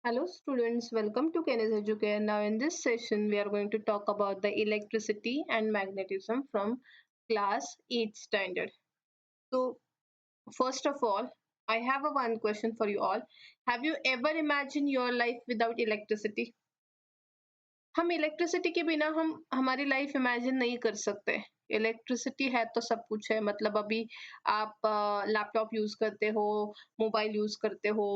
Hello students, welcome to Kenes Educare. Now in this session we are going to talk about the electricity and magnetism from class 8 standard. So first of all, I have a one question for you all. Have you ever imagined your life without electricity? हम electricity के बिना हम हमारी life imagine नहीं कर सकते. Electricity है तो सब कुछ है. मतलब अभी आप लैपटॉप यूज करते हो, मोबाइल यूज करते हो,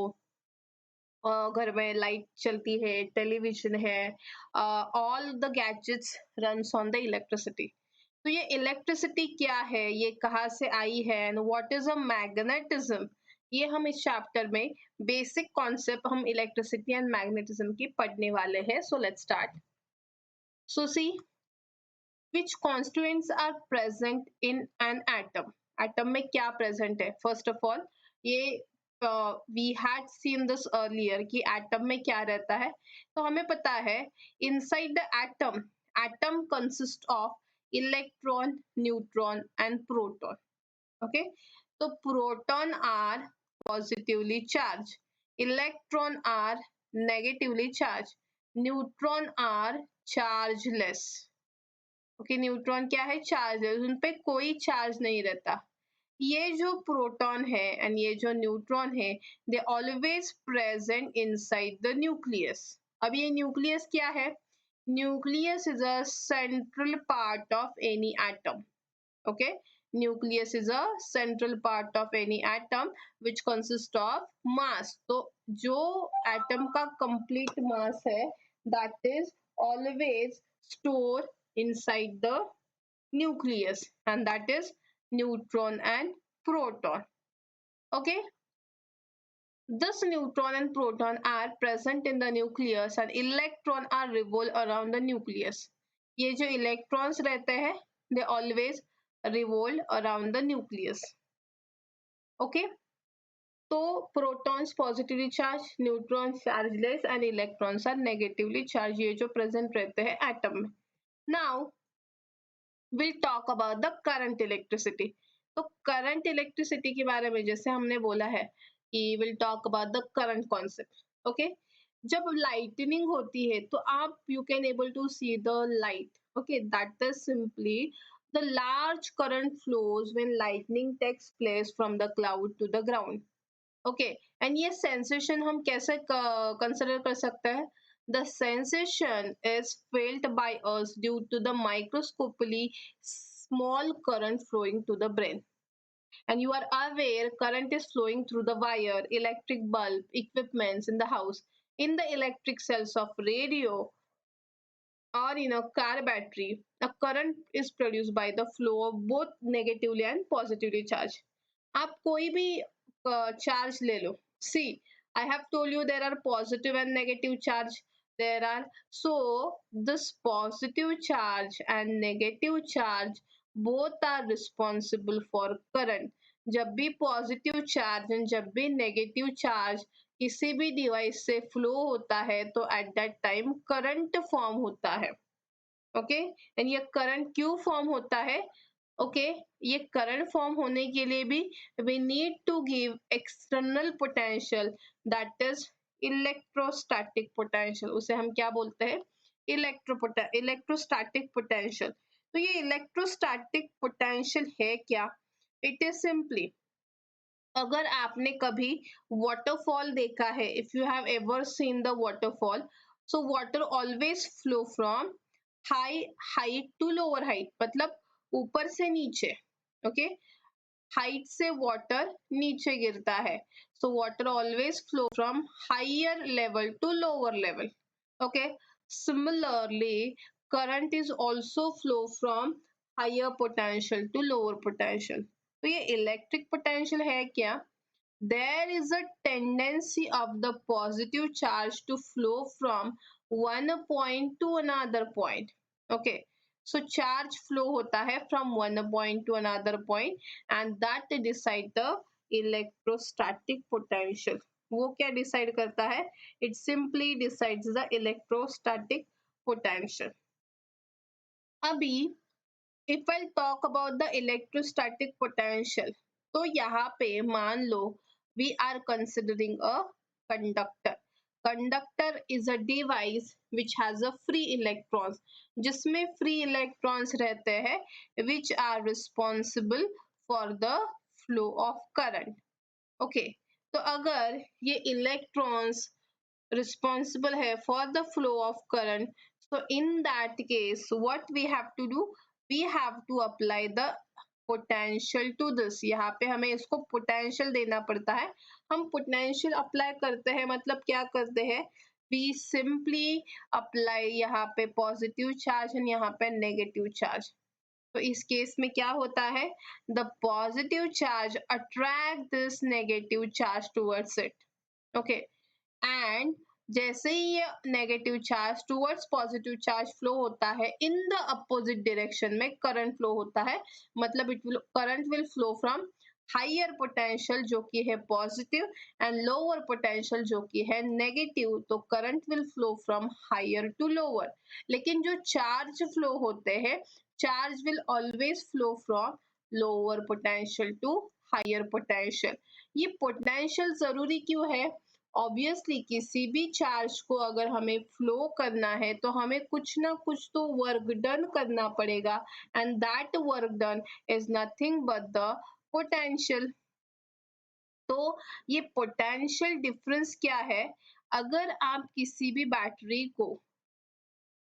घर में लाइट चलती है, टेलीविजन है, all the gadgets runs on the electricity. तो ये इलेक्ट्रिसिटी क्या है, ये कहाँ से आई है, and what is a magnetism, ये हम इस चैप्टर में बेसिक कॉन्सेप्ट हम इलेक्ट्रिसिटी एंड मैग्नेटिज्म की पढ़ने वाले हैं. So let's start. So see which constituents are present in an atom. Atom में क्या प्रेजेंट है? फर्स्ट ऑफ ऑल ये we had seen this earlier कि एटम में क्या रहता है. तो हमें पता है inside the atom, atom consist of electron, neutron and proton. Okay, तो proton are positively charge, electron are negatively charge, neutron are chargeless. Okay, neutron क्या है? चार्ज है, उन पे कोई चार्ज नहीं रहता. ये जो प्रोटॉन है एंड ये जो न्यूट्रॉन है, they always present inside the nucleus. अब ये न्यूक्लियस क्या है? Nucleus is a central part of any atom. Okay, nucleus is a central part of any atom which consist of mass. तो जो एटम का कंप्लीट मास है, that is always store inside the nucleus, and that is neutron and proton. Okay, this neutron and proton are present in the nucleus and electron are revolve around the nucleus. ये जो electrons रहते हैं, they always revolve around the nucleus. Okay, तो protons positively charged, neutrons chargeless and electrons are negatively charged. ये जो present रहते हैं atom में. Now will talk about the current electricity. तो करंट इलेक्ट्रिसिटी के बारे में जैसे हमने बोला है कि will talk about the current concept. Okay, जब लाइटनिंग होती है तो आप you can able to see the light. Okay, that is simply the large current flows when lightning takes place from the cloud to the ground. Okay, and ये sensation हम कैसे consider कर सकते हैं? The sensation is felt by us due to the microscopically small current flowing to the brain. And you are aware current is flowing through the wire, electric bulb, equipments in the house, in the electric cells of radio, or in a car battery. A current is produced by the flow of both negatively and positively charged. आप कोई भी charge ले लो. See, I have told you there are positive and negative charge. There are, so this positive charge and negative charge both are responsible for current. जब भी positive charge and जब भी negative charge किसी भी device से flow होता है तो eight that time current form होता है. ओके, एंड ये करंट क्यों फॉर्म होता है? ओके, ये करंट फॉर्म होने के लिए भी we need to give external potential, that is electrostatic potential. उसे हम क्या बोलते हैं? Electrostatic potential. तो ये इलेक्ट्रोस्टैटिक पोटेंशियल है क्या? इट इज सिंपली, अगर आपने कभी वाटरफॉल देखा है, if you have ever seen the waterfall, so water always flow from high height to lower height, मतलब ऊपर से नीचे. ओके, हाइट से वाटर नीचे गिरता है. So water always flow from higher level to lower level. Okay, similarly current is also flow from higher potential to lower potential. तो ये इलेक्ट्रिक पोटेंशियल है क्या? There is a tendency of the positive charge to flow from one point to another point. Okay, so charge flow होता है from one point to another point and that decide the electrostatic potential. वो क्या decide करता है? It simply decides the electrostatic potential. अभी if I talk about the electrostatic potential, तो यहाँ पे मान लो we are considering a conductor. Conductor is a device which has a free electrons, जिसमें फ्री इलेक्ट्रॉन्स रहते हैं which are responsible for the flow of current. Okay, तो अगर ये इलेक्ट्रॉन्स responsible है for the flow of current, so in that case what we have to do, we have to apply the potential to this। यहाँ पे हमें इसको potential देना पड़ता है। हम potential apply करते हैं मतलब क्या करते हैं, we simply apply यहाँ पे positive charge और यहाँ पे negative charge। तो इस केस में क्या होता है, the positive charge attract this negative charge towards it, okay, and जैसे ही ये negative charge towards positive charge flow होता है इन द अपोजिट डायरेक्शन में करंट फ्लो होता है, मतलब current will flow from higher potential जो कि है पॉजिटिव एंड लोअर पोटेंशियल जो कि है नेगेटिव, तो current will flow from higher to lower. लेकिन जो चार्ज फ्लो होते हैं, charge will always flow from lower potential to higher potential. ये पोटेंशियल जरूरी क्यों है, ऑब्वियसली किसी भी चार्ज को अगर हमें फ्लो करना है तो हमें कुछ ना कुछ तो वर्क डन करना पड़ेगा, and that work done is nothing but the potential. तो ये पोटेंशियल डिफरेंस क्या है, अगर आप किसी भी बैटरी को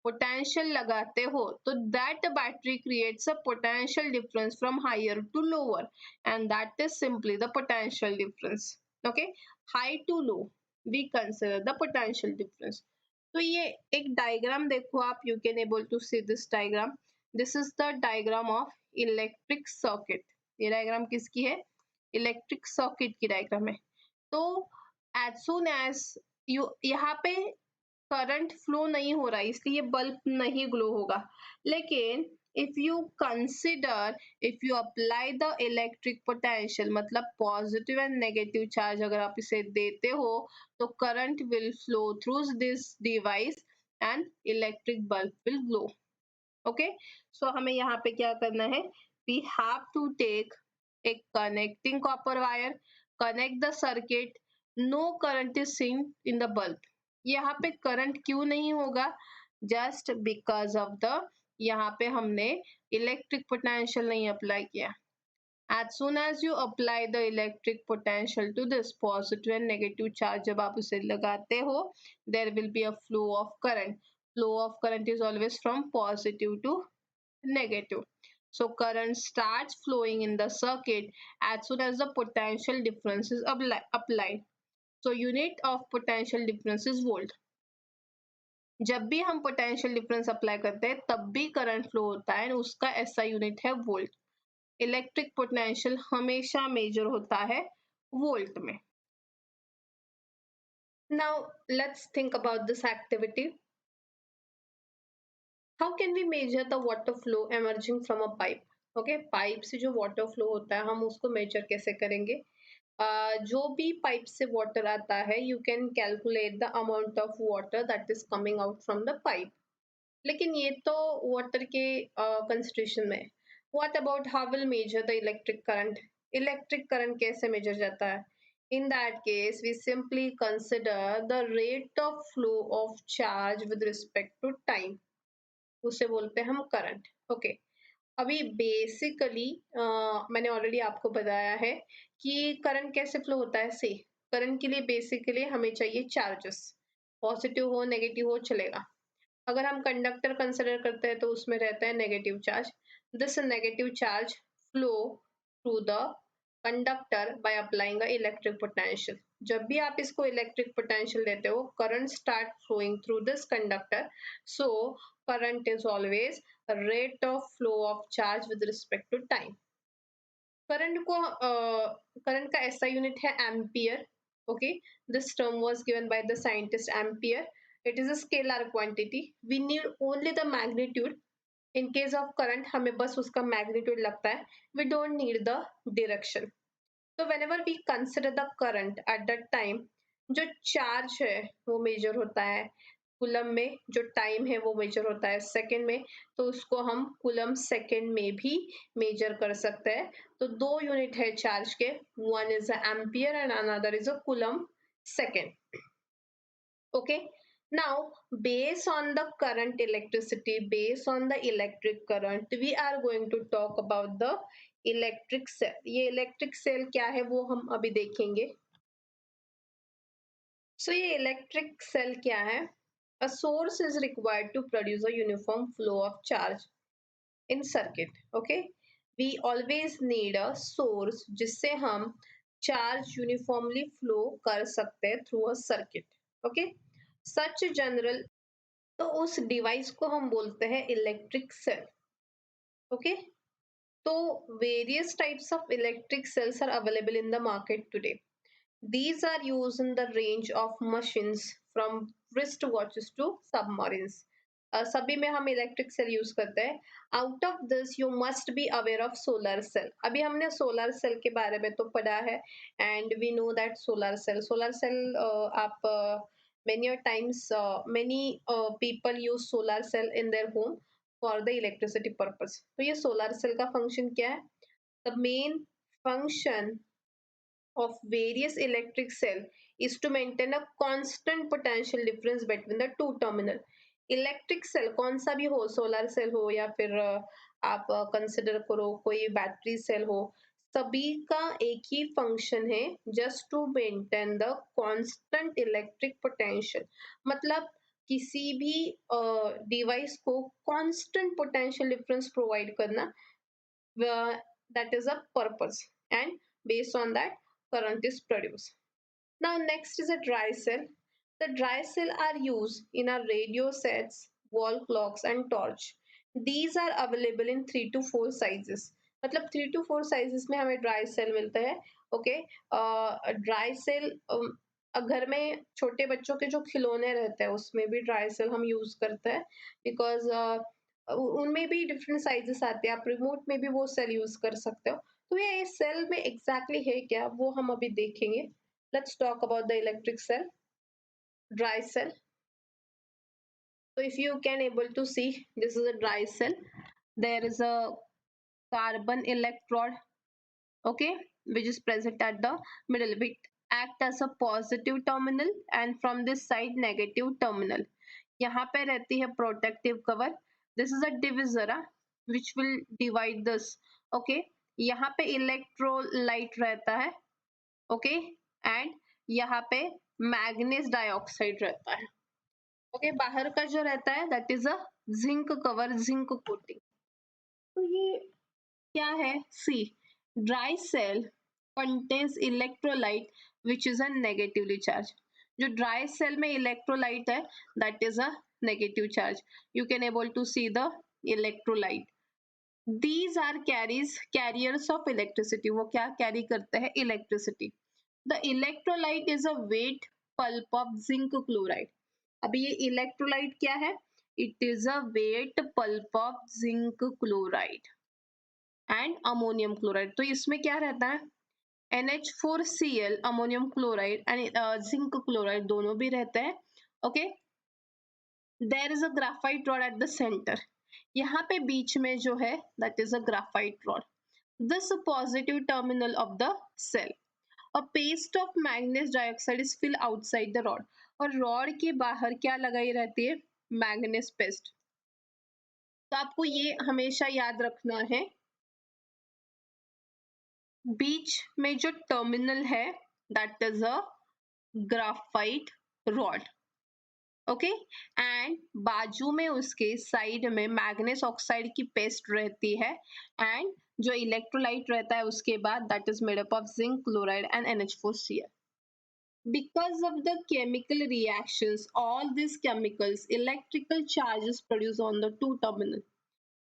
पोटेंशियल लगाते हो तो that battery creates a potential difference from higher to lower, and that is simply the potential difference. Okay, high to low we consider the potential difference. तो ये एक डायग्राम देखो आप, you can able to see this diagram. This is the diagram of electric circuit. ये diagram किसकी है, electric circuit की diagram है। तो एज सुन एज यू यहाँ पे करंट फ्लो नहीं हो रहा है इसलिए बल्ब नहीं ग्लो होगा, लेकिन if you consider, if you apply the electric potential मतलब पॉजिटिव एंड नेगेटिव चार्ज अगर आप इसे देते हो तो current will flow through this device and electric bulb will glow. Okay, so हमें यहाँ पे क्या करना है, we have to take a connecting copper wire, connect the circuit, no current is seen in the bulb। यहाँ पे current क्यों नहीं होगा, जस्ट बिकॉज ऑफ द यहाँ पे हमने इलेक्ट्रिक पोटेंशियल नहीं अप्लाई किया। as soon as you apply the electric potential to this positive and negative charge, जब आप उसे लगाते हो there will be a flow of current। flow of current is always from positive to negative, so current starts flowing in the circuit as soon as the potential difference is applied। so unit of potential difference is volt। जब भी हम potential difference apply करते हैं तब भी current flow होता है, उसका ऐसा यूनिट है वोल्ट। इलेक्ट्रिक पोटेंशियल हमेशा मेजर होता है वोल्ट में। Now let's think about this activity. How can we measure the water flow emerging from a pipe. Okay, pipe से जो वाटर फ्लो होता है हम उसको मेजर कैसे करेंगे। जो भी पाइप से वाटर आता है you can calculate the amount of water that is coming out from the pipe, लेकिन ये तो वाटर के कंसिडरेशन में। What about how will measure the electric current. Electric current कैसे मेजर जाता है, in that case we simply consider the rate of flow of charge with respect to time, उसे बोलते हैं हम करंट। ओके, अभी बेसिकली मैंने ऑलरेडी आपको बताया है कि करंट कैसे फ्लो होता है। से करंट के लिए बेसिकली हमें चाहिए चार्जेस, पॉजिटिव हो नेगेटिव हो चलेगा। अगर हम कंडक्टर कंसिडर करते हैं तो उसमें रहता है negative charge. This negative charge flow through the conductor by applying a electric potential. जब भी आप इसको इलेक्ट्रिक पोटेंशियल देते हो current start flowing through this conductor, so current is always a rate of flow of charge with respect to time। Current को current का ऐसा unit है ampere. Okay, this term was given by the scientist ampere. It is a scalar quantity, we need only the magnitude. In case of current हमें बस उसका magnitude लगता है, we don't need the direction. तो whenever we consider the current at that time, जो charge है वो major होता है कूलम में, जो टाइम है वो मेजर होता है सेकंड में, तो उसको हम कूलम सेकंड में भी मेजर कर सकते हैं। तो दो यूनिट है चार्ज के, one is ampere and another is a coulomb second. Okay, now based on the current electricity, based on the electric current, we are going to talk about the electric cell. ये electric cell क्या है वो हम अभी देखेंगे. So ये electric cell क्या है? A source is required to produce a uniform flow of charge in circuit. Okay, we always need a source जिससे हम charge uniformly flow कर सकते हैं through a circuit. Okay, such general, तो उस डिवाइस को हम बोलते हैं इलेक्ट्रिक सेल. ओके, तो various types of electric cells are available in the market today. These are used in the range of machines from wristwatches to submarines. सभी में हम इलेक्ट्रिक सेल यूज करते हैं. Out of this you must be aware of solar cell. अभी हमने solar cell के बारे में तो पढ़ा है and we know that solar cell आप many a times many people use solar cell in their home for the electricity purpose. तो ये सोलर सेल का फंक्शन क्या है? The main function of various electric cell is to maintain a constant potential difference between the two terminal. Electric cell कौन सा भी हो, solar cell हो या फिर आप कंसिडर करो कोई बैटरी सेल हो, सभी का एक ही फंक्शन है, just to maintain the constant electric potential. मतलब किसी भी डिवाइस को कांस्टेंट पोटेंशियल डिफरेंस प्रोवाइड करना, that is a purpose, and based on that current is produced. Now next is a dry cell. The dry cell are used in our radio sets, wall clocks and torch. These are available in 3 to 4 sizes. मतलब 3 to 4 sizes में हमें dry cell मिलता है. Okay, dry cell घर में छोटे बच्चों के जो खिलौने रहते हैं उसमें भी dry cell हम use करते हैं because उनमें भी डिफरेंट साइजेस आते हैं. आप रिमोट में भी वो सेल यूज कर सकते हो. तो ये सेल में एग्जैक्टली है क्या वो हम अभी देखेंगे. Let's talk about the electric cell, dry cell. So if you can able to see, this is a dry cell. There is a carbon electrode, okay, which is present at the middle. It act as a positive terminal and from this side negative terminal. यहाँ पे रहती है protective cover. This is a divisor which will divide this. Okay, यहाँ पे electrolyte रहता है. Okay, and यहाँ पे मैग्नीज डाइऑक्साइड रहता है. ओके, बाहर का जो रहता है that is a zinc cover, zinc coating. तो ये क्या है? See, dry cell contains electrolyte which is a negatively charge. जो ड्राई सेल में इलेक्ट्रोलाइट है that is a negative charge. You can able to see the electrolyte. These are carriers of electricity. वो क्या carry करते हैं? Electricity. The electrolyte is a weight pulp of zinc chloride. अभी ये electrolyte क्या है? It is a weight pulp of zinc chloride and ammonium chloride. तो इसमें क्या रहता है? NH4Cl, ammonium chloride and zinc chloride दोनों भी रहते हैं. Okay, there is a graphite rod at the center. यहाँ पे बीच में जो है that is a graphite rod. This positive terminal of the cell. A paste of manganese dioxide is filled outside the rod. और रॉड के बाहर क्या लगाई रहती है? Manganese paste. तो आपको ये हमेशा याद रखना है, बीच में जो टर्मिनल है that is a graphite rod. Okay, and बाजू में उसके साइड में मैग्नीज ऑक्साइड की पेस्ट रहती है एंड जो इलेक्ट्रोलाइट रहता है उसके बाद that is made up of zinc chloride and NH4Cl. Because of the chemical reactions, all these chemicals, electrical charges produced on the two terminal.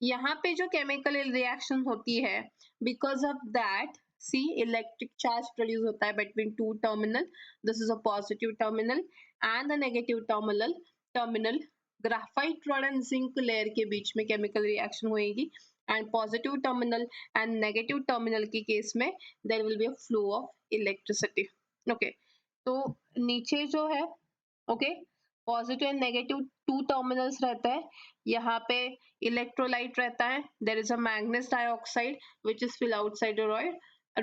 यहाँ पे जो chemical reaction होती है, because of that, see, electric charge produce होता है between two terminal. This is a positive terminal and the negative terminal. Graphite rod and zinc layer के बीच में chemical reaction होएगी and positive terminal and negative terminal के case में there will be a flow of electricity. Okay, तो नीचे जो है, okay, positive and negative two terminals रहता है. यहाँ पे इलेक्ट्रोलाइट रहता है. There is a manganese dioxide which is fill outside the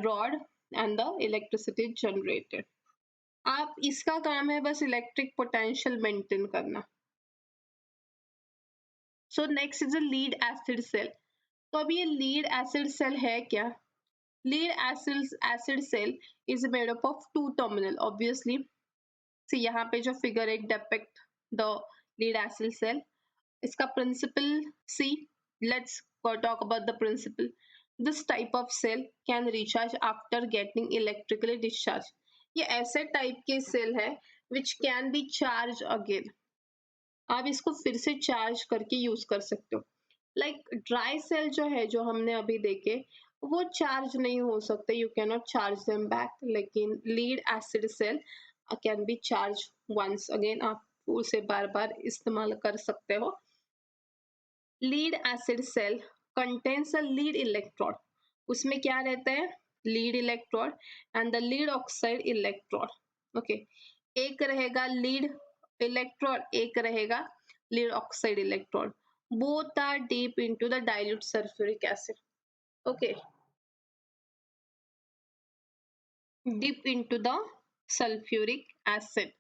rod and the electricity generated. आप इसका काम है बस इलेक्ट्रिक पोटेंशियल मेंटेन करना। So next is a lead acid cell. तो अब ये लीड एसिड सेल है क्या? Lead acid cell is made up of two terminal obviously. See यहाँ पे जो फिगर एक depict the lead acid cell, इसका principle see, let's talk about the principle. This type of cell can recharge after getting electrically discharged. ये ऐसे type के cell है which can be charged again. आप इसको फिर से चार्ज करके यूज कर सकते हो। लाइक ड्राई सेल जो है, जो हमने अभी देखे, वो चार्ज नहीं हो सकते, you can not charge them back, लेकिन lead acid cell can be charge once again, आप उसे बार बार इस्तेमाल कर सकते हो। Lead acid cell contains a lead electrode. उसमें क्या रहता है? Lead electrode and the lead oxide electrode. Okay, एक रहेगा लीड इलेक्ट्रोड, एक रहेगा lead oxide electrode. Both are deep into the dilute sulphuric acid. Okay, deep into the sulphuric acid.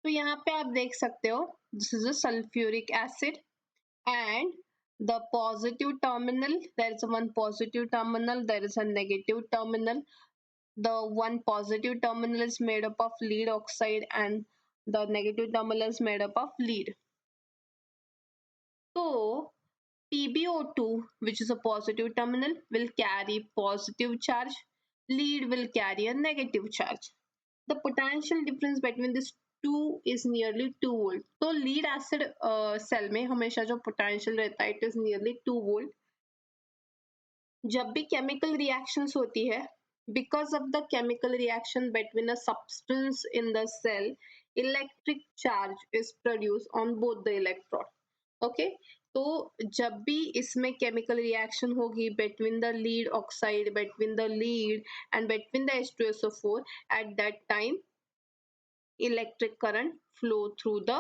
तो यहाँ पे आप देख सकते हो, this is a sulphuric acid and the positive terminal, there is one positive terminal, there is a negative terminal. The one positive terminal is made up of lead oxide and the negative terminal is made up of lead. So PbO2, which is a positive terminal, will carry positive charge, lead will carry a negative charge. The potential difference between these two is nearly 2 volt. तो lead acid cell में हमेशा जो potential रहता है, it is nearly 2 volt. जब भी chemical reactions होती है, because of the chemical reaction between a substance in the cell, electric charge is produced on both the electrode. Okay, तो जब भी इसमें केमिकल रिएक्शन होगी between the lead oxide, between the lead and between the H2SO4, at that time electric current flow through the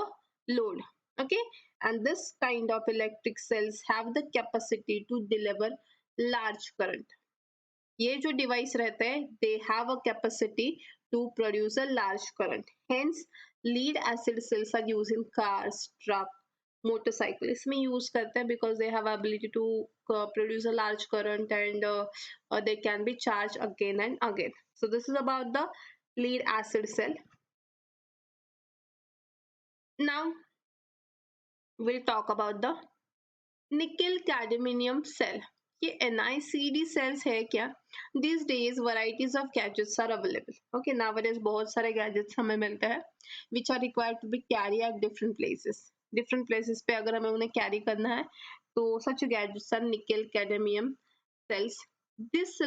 load. Okay, and this kind of electric cells have the capacity to deliver large current. ये जो device रहते हैं, they have a capacity to produce a large current, hence lead acid cells are used in cars, truck, motorcycle, इसमें use करते हैं because they have ability to produce a large current and they can be charge again and again. So this is about the lead acid cell. Now we'll talk about the nickel cadmium cell. ये NiCd cells है क्या? These days varieties of gadgets are available. Okay, nowadays बहुत सारे gadgets हमें मिलते हैं which are required to be carry at different places. Different places पे अगर हमें उन्हें carry करना है, तो such gadgets are nickel cadmium cells. This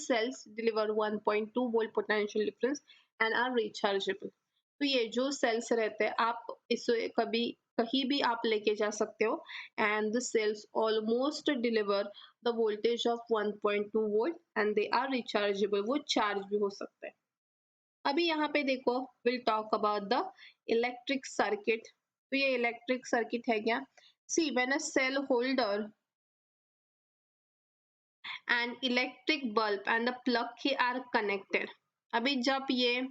cells deliver 1.2 volt potential difference and are rechargeable. तो ये जो cells रहते हैं, आप इसे कभी कहीं भी आप लेके जा सकते हो, and the cells almost deliver the voltage of 1.2 volt and they are rechargeable. वो charge भी हो सकता है. अभी यहाँ पे देखो, we'll talk about the electric circuit. तो ये electric circuit है क्या? See, when a cell holder and electric bulb and the plug key are connected. अभी जब ये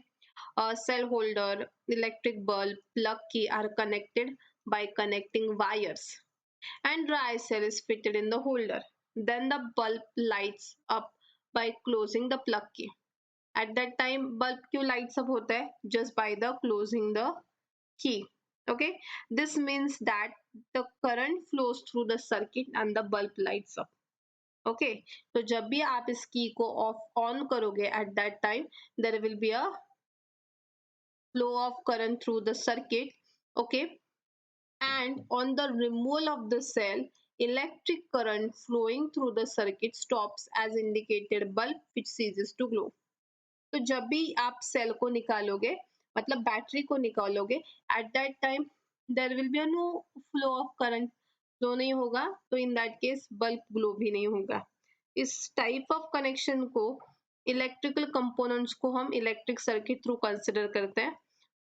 cell holder, electric bulb, plug key are connected by connecting wires and dry cell is fitted in the holder, then the bulb lights up by closing the plug key. At that time bulb क्यों lights up होता है? Just by the closing the key. Okay, this means that the current flows through the circuit and the bulb lights up. Okay, तो जब भी आप इस key को off on करोगे, at that time there will be a flow of current through the circuit. Okay, and on the removal of the cell, electric current flowing through the circuit stops as indicated bulb which ceases to glow. तो जब भी आप cell को निकालोगे, मतलब battery को निकालोगे, at that time there will be no flow of current, flow नहीं होगा, तो in that case bulb glow भी नहीं होगा. इस टाइप ऑफ कनेक्शन को, इलेक्ट्रिकल कंपोनेंट्स को हम इलेक्ट्रिक सर्किट थ्रू कंसिडर करते हैं.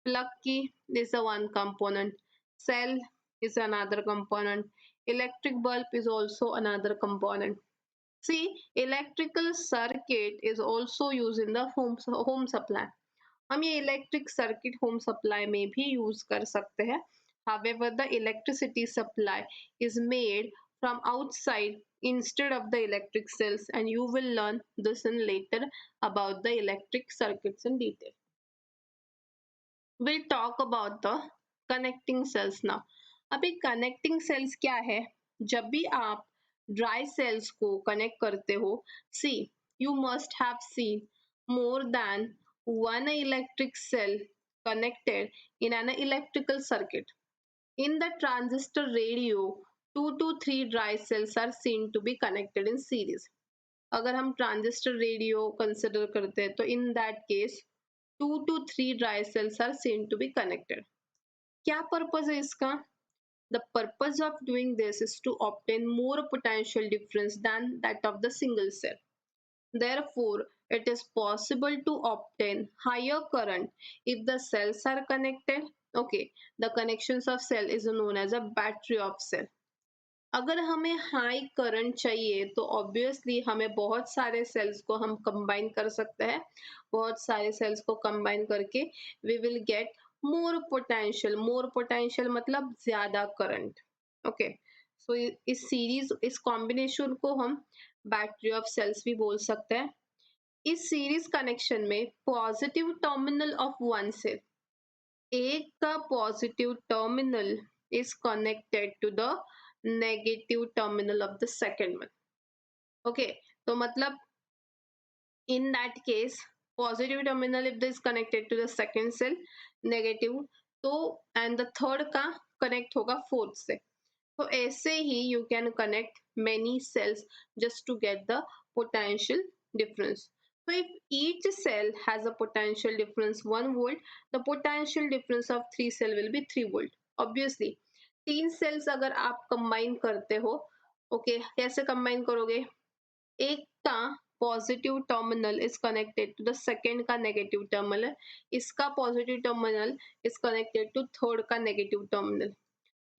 Plug key is a one component, cell is another component, electric bulb is also another component. See, electrical circuit is also used in the home supply. हम ये electric circuit home supply में भी use कर सकते हैं. However, the electricity supply is made from outside instead of the electric cells, and you will learn this in later about the electric circuits in detail. We'll talk about the connecting cells now. अभी connecting cells क्या है? जब भी आप dry cells को connect करते हो, see, you must have seen more than one electric cell connected in an electrical circuit. In the transistor radio, 2 to 3 dry cells are seen to be connected in series. अगर हम transistor radio consider करते हैं तो in that case 2 to 3 dry cells are seen to be connected. क्या purpose है इसका? The purpose of doing this is to obtain more potential difference than that of the single cell. Therefore, it is possible to obtain higher current if the cells are connected. Okay, the connections of cell is known as a battery of cell. अगर हमें high current चाहिए तो obviously हमें बहुत सारे sales को हम combine कर सकते हैं. बहुत सारे सेल्स को कंबाइन करके we will get more potential मतलब ज्यादा करंट. ओके, सो इस सीरीज इस कॉम्बिनेशन को हम बैटरी ऑफ सेल्स भी बोल सकते हैं. इस सीरीज कनेक्शन में positive terminal of one cell, एक का positive terminal is connected to the negative terminal of the second one. Okay, तो मतलब in that case positive terminal if this connected to the second cell, negative तो and the third का connect होगा fourth से. तो ऐसे ही you can connect many cells just to get the potential difference. So if each cell has a potential difference 1 volt, the potential difference of 3 cell will be 3 volt. Obviously 3 cells अगर आप combine करते हो, okay, कैसे combine करोगे? एक का positive terminal is connected to the second का negative terminal, इसका positive terminal is connected to third का negative terminal.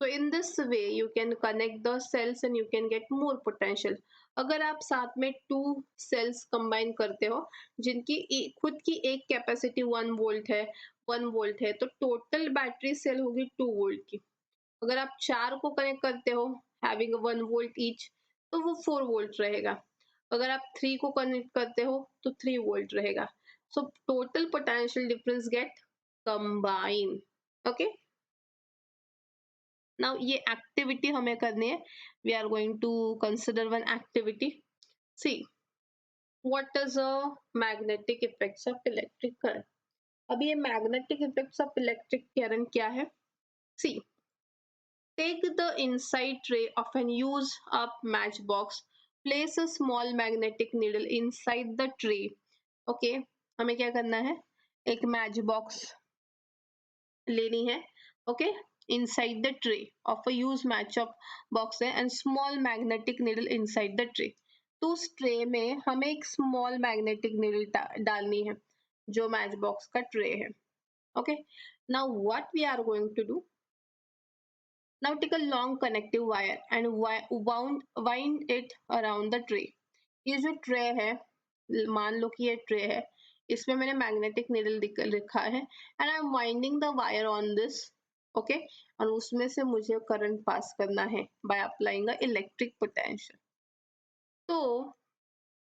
So in this way you can connect the cells and you can get more potential. अगर आप साथ में 2 cells combine करते हो जिनकी खुद की एक कैपेसिटी 1 वोल्ट है 1 वोल्ट है तो टोटल बैटरी सेल होगी 2 वोल्ट की. अगर आप 4 को कनेक्ट करते हो हैविंग 1 वोल्ट ईच तो वो 4 वोल्ट रहेगा. अगर आप 3 को कनेक्ट करते हो तो 3 वोल्ट रहेगा. So total potential difference get combine. Okay, now ये एक्टिविटी हमें करनी है. We are going to consider one activity. See what is a magnetic effects of electric current. अभी ये magnetic effects of electric current क्या है? सी, take the inside tray of an used up matchbox, place a small magnetic needle inside the tray. Okay, हमें क्या करना है? एक match box लेनी है. Okay, inside the tray of a used match box है and small magnetic needle inside the tray. तो उस ट्रे में हमें एक स्मॉल मैग्नेटिक नीडल डालनी है जो मैच बॉक्स का ट्रे है. Okay, now what we are going to do. Now take a long connective wire and wind it around the tray. ये जो ट्रे है, मान लो कि ये ट्रे है, इसमें मैंने मैग्नेटिक नीडल लिखा है and I am winding the wire on this. Okay, और उसमें से मुझे करंट पास करना है by applying a electric potential. तो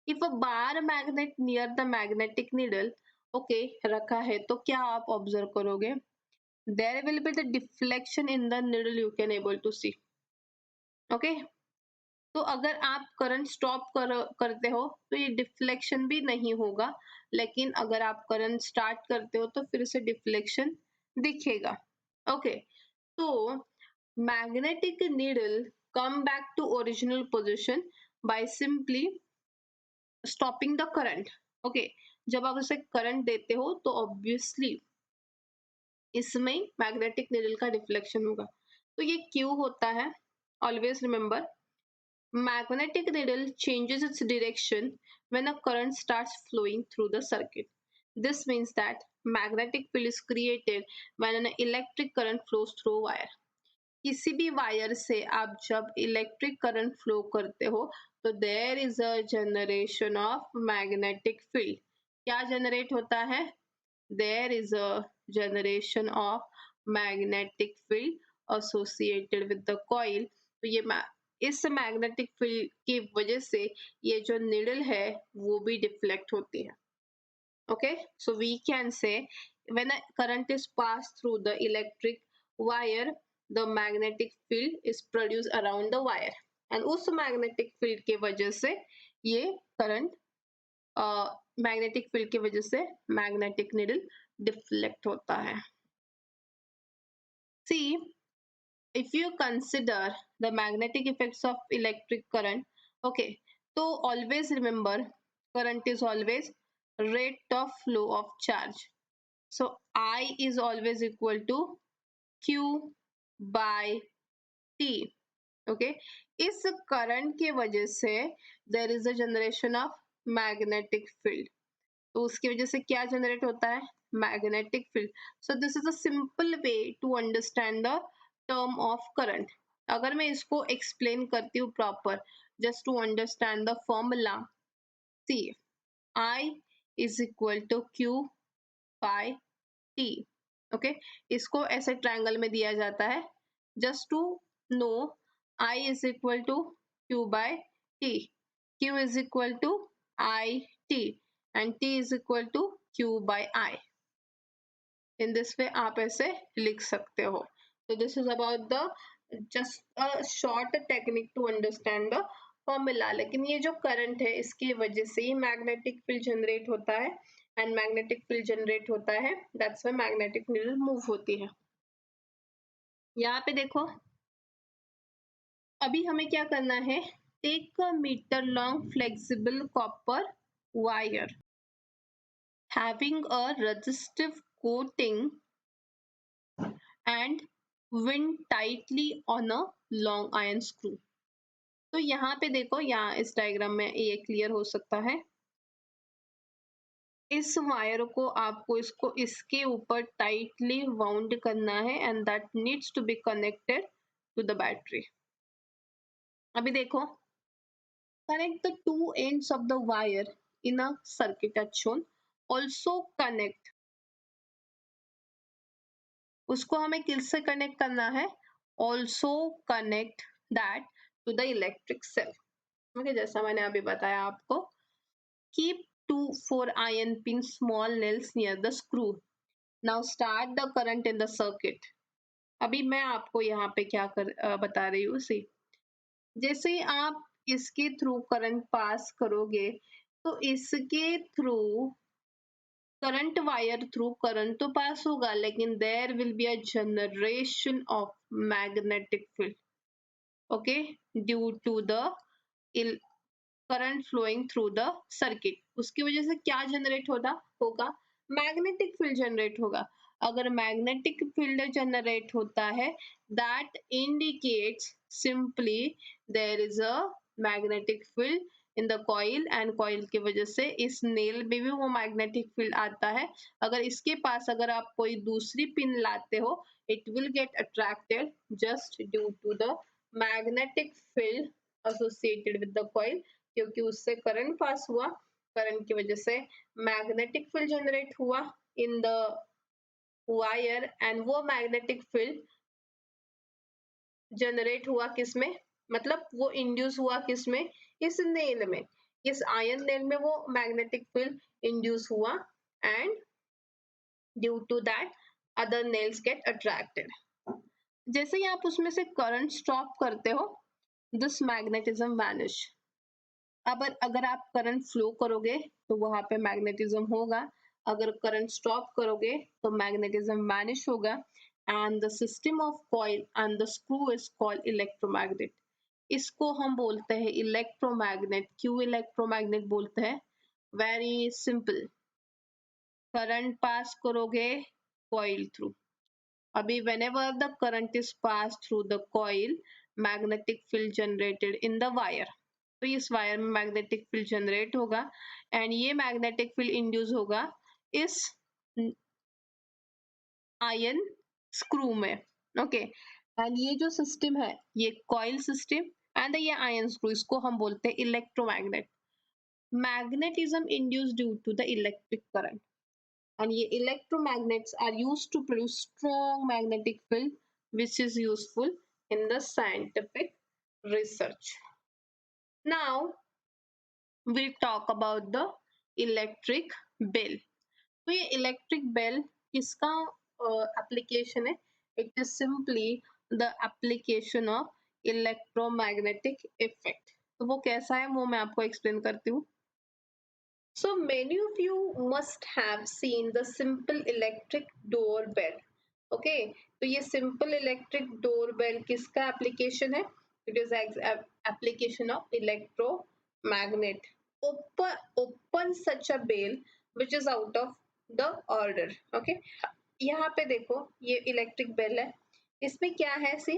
if a bar magnet near the magnetic needle okay रखा है तो क्या आप ऑब्जर्व करोगे? There will be the deflection in the needle you can able to see. Okay, तो अगर आप करंट स्टॉप करते हो तो ये डिफ्लेक्शन भी नहीं होगा, लेकिन अगर आप करंट स्टार्ट करते हो तो फिर से डिफ्लेक्शन दिखेगा. ओके, तो magnetic needle come back to original position by simply stopping the current. Okay, जब आप उसे करंट देते हो तो ऑब्वियसली इसमें मैग्नेटिक नीडल का डिफ्लेक्शन होगा. तो ये क्यों होता है? Always remember, magnetic needle changes its direction when a current starts flowing through the circuit. This means that magnetic field is created when an electric current flows through a wire. किसी भी wire से आप जब electric current flow करते हो तो there is a generation of magnetic field. क्या generate होता है? there is a generation of magnetic field associated with the coil. तो ये इस मैग्नेटिक फील्ड की वजह से ये जो निडल है वो भी डिफ्लेक्ट होती है. Okay, so we can say when a current is passed through the electric wire, the magnetic field is produced around the wire, and उस magnetic field के वजह से ये current मैग्नेटिक फील्ड की वजह से मैग्नेटिक नीडल डिफ्लेक्ट होता है. See, if you consider the magnetic effects of electric current, okay, so always remember current is always rate of flow of charge. So I is always equal to Q by T. Okay, इस current के वजह से there is a generation of magnetic field. तो उसकी वजह से क्या generate होता है? Magnetic field. So this is a simple way to understand the term of current. अगर मैं इसको एक्सप्लेन करती हूँ proper, just to understand the formula, see I is equal to Q by T. Okay, इसको ऐसे triangle में दिया जाता है. Just to know, I is equal to Q by T, Q is equal to I T and t is equal to q by I. In this way आप ऐसे लिख सकते हो. So this is about the just a short technique to understand the formula. लेकिन ये जो current है इसकी वजह से ही magnetic field generate होता है, and magnetic field generate होता है, that's why magnetic needle move होती है. यहाँ पे देखो, अभी हमें क्या करना है? Take a meter long flexible copper wire having a resistive coating and wind tightly on a long iron screw. तो यहाँ पे देखो, यहाँ इस डायग्राम में ये क्लियर हो सकता है. इस वायर को आपको इसको इसके ऊपर टाइटली वाउंड करना है and that needs to be connected to the battery. अभी देखो, connect the two ends of the wire in a circuit as shown. Also connect, उसको हमें किससे कनेक्ट करना है? Also connect that to the electric cell. Okay, जैसा मैंने अभी बताया आपको. Keep 2 4 iron pin small nails near the screw. Now start the current in the circuit. अभी मैं आपको यहाँ पे क्या बता रही हूँ. सी, जैसे ही आप इसके थ्रू करंट पास करोगे तो इसके through current wire through current तो पास होगा, लेकिन there will be a generation of magnetic field. Okay, due to the current flowing through the circuit. उसकी वजह से क्या जनरेट होगा? मैग्नेटिक फील्ड जनरेट होगा. अगर मैग्नेटिक फील्ड जनरेट होता है, that indicates simply there is a magnetic field in the coil, and coil की वजह से इस नेल में भी वो मैग्नेटिक फील्ड आता है. अगर इसके पास अगर आप कोई दूसरी पिन लाते हो, it will get attracted just due to the magnetic field associated with the coil, क्योंकि उससे करंट पास हुआ, करंट की वजह से मैग्नेटिक फील्ड जनरेट हुआ इन द वायर, एंड वो मैग्नेटिक फील्ड जनरेट हुआ किसमें? मतलब वो इंड्यूस हुआ किसमें? इस नेल में, इस आयन नेल में वो मैग्नेटिक फील्ड इंड्यूस हुआ, and due to that other nails get attracted. जैसे ही आप उसमें से करंट स्टॉप करते हो, दिस मैग्नेटिज्म वैनिश. अब अगर आप करंट फ्लो करोगे तो वहां पे मैग्नेटिज्म होगा, अगर करंट स्टॉप करोगे तो मैग्नेटिज्म वैनिश होगा, and the system of coil and the screw is called electromagnet. इसको हम बोलते हैं इलेक्ट्रोमैग्नेट. क्यों इलेक्ट्रोमैग्नेट बोलते हैं? वेरी सिंपल, करंट पास करोगे कॉइल थ्रू. अभी whenever the current is passed through the coil, magnetic field generated in the wire. तो इस वायर में मैग्नेटिक फील्ड जनरेट होगा, एंड ये मैग्नेटिक फील्ड इंड्यूस होगा इस आयन स्क्रू में. ओके, एंड ये जो सिस्टम है, ये कॉइल सिस्टम एंड ये आयन स्क्रू, इसको हम बोलते हैं electromagnet. Magnetism induce due to the electric current. and ये electromagnets are used to produce strong magnetic field which is useful in the scientific research. Now we'll talk about the electric bell. तो ये electric bell किसका application है? It is simply the application of electromagnetic effect. तो वो कैसा है वो मैं आपको एक्सप्लेन करती हूँ. So many of you must have seen the simple electric doorbell. Okay, तो ये simple electric doorbell किसका application है? It is application of electromagnet. Open such a bell which is out of the order. Okay, यहाँ पे देखो ये electric bell है. इसमें क्या है? सी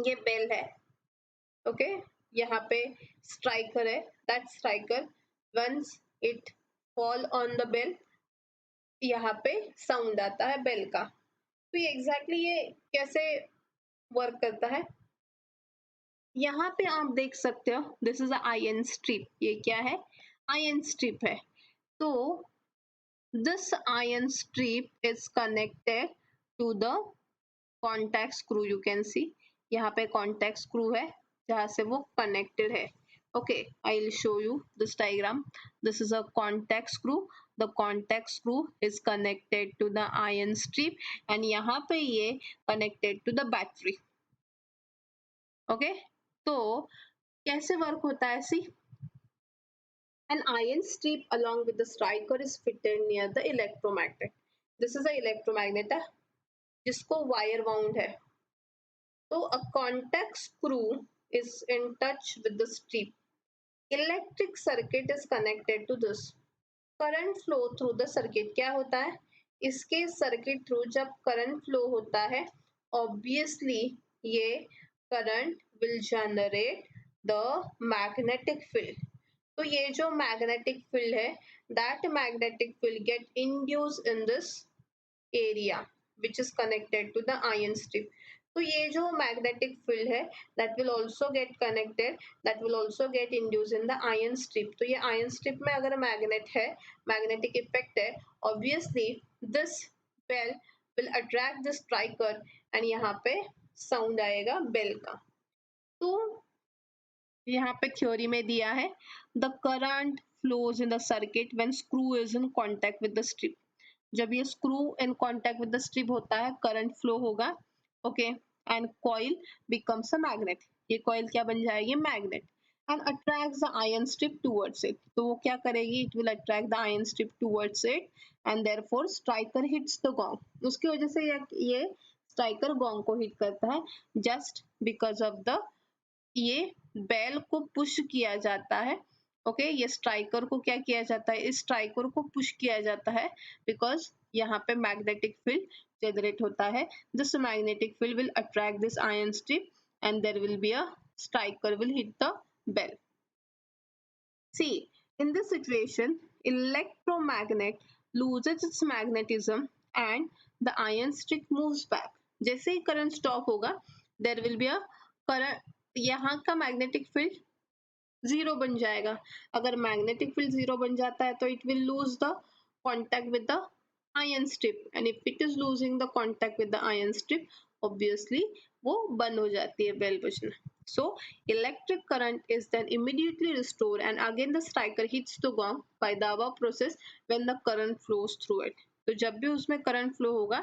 ये बेल है. ओके, यहाँ पे स्ट्राइकर है. That striker once it fall on the bell, यहाँ पे साउंड आता है बेल का. तो ये एग्जैक्टली ये कैसे वर्क करता है? यहाँ पे आप देख सकते हो दिस इज आयन स्ट्रिप. ये क्या है? आयन स्ट्रिप है. तो this iron strip is connected to the contact screw. You can see यहाँ पे कॉन्टैक्ट स्क्रू है जहाँ से वो कनेक्टेड है. Okay, I'll show you this diagram. This is a contact screw. The contact screw is connected to the iron strip and यहाँ पे ये connected to the battery. Okay, तो कैसे वर्क होता है? See, an iron strip along with the striker is fitted near the electromagnet. This is a electromagnet है जिसको wire wound है. तो a contact screw is in touch with the strip. Electric circuit is connected to this. Current flow through the circuit. क्या होता है? इसके circuit through जब current flow होता है ऑब्वियसली ये current will generate the magnetic field. तो ये जो मैग्नेटिक फील्ड है that magnetic field get induce in this area which is connected to the iron strip. तो ये जो magnetic field है that will also get connected, that will also get induced in the iron strip. तो ये iron strip में अगर magnet है, magnetic effect है, obviously this bell will attract the striker and यहाँ पे sound आएगा bell का. तो यहाँ पे थ्योरी में दिया है the current flows in the circuit when screw is in contact with the strip. जब ये screw in contact with the strip होता है करंट फ्लो होगा. Okay, and coil becomes a magnet. ये कॉइल क्या बन जाएगी? Magnet. And attracts the iron strip towards it. तो वो क्या करेगी? It will attract the iron strip towards it and therefore striker hits the gong. उसकी वजह से ये स्ट्राइकर गॉन्ग को हिट करता है जस्ट बिकॉज ऑफ द ये बेल को पुश किया जाता है. ओके, ये स्ट्राइकर को क्या किया जाता है? इस स्ट्राइकर को पुश किया जाता है बिकॉज यहाँ पे मैग्नेटिक फील्ड जनरेट होता है. This magnetic field will attract this iron strip and there will be a striker will hit the bell. See, in this situation electromagnet loses its magnetism and the iron strip moves back. जैसे ही current stop होगा there will be a current. यहाँ का magnetic field zero बन जाएगा. अगर magnetic field zero बन जाता है तो it will lose the contact with the ion strip and if it is losing the contact with the ion strip obviously वो बंद हो जाती है bell Bazna. So electric current is then immediately restored and again the striker hits the gong by the above process when the current flows through it. तो जब भी उसमें current flow होगा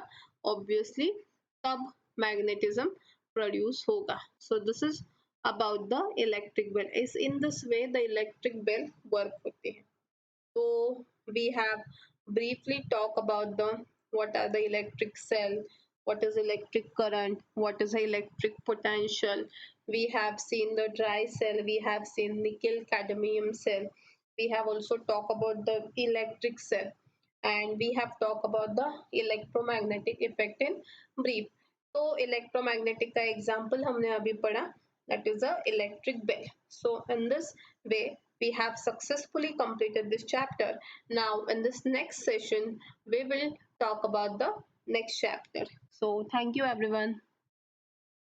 obviously तब magnetism produce होगा. So this is about the electric bell. Is in this way the electric bell work होती है. So we have briefly talk about the what are the electric cell, what is electric current, what is the electric potential. We have seen the dry cell, we have seen nickel cadmium cell, we have also talk about the electric cell and we have talk about the electromagnetic effect in brief. तो electromagnetic का example हमने अभी पढ़ा, that is the electric bell. So in this way we have successfully completed this chapter. Now in this next session we will talk about the next chapter. So thank you everyone.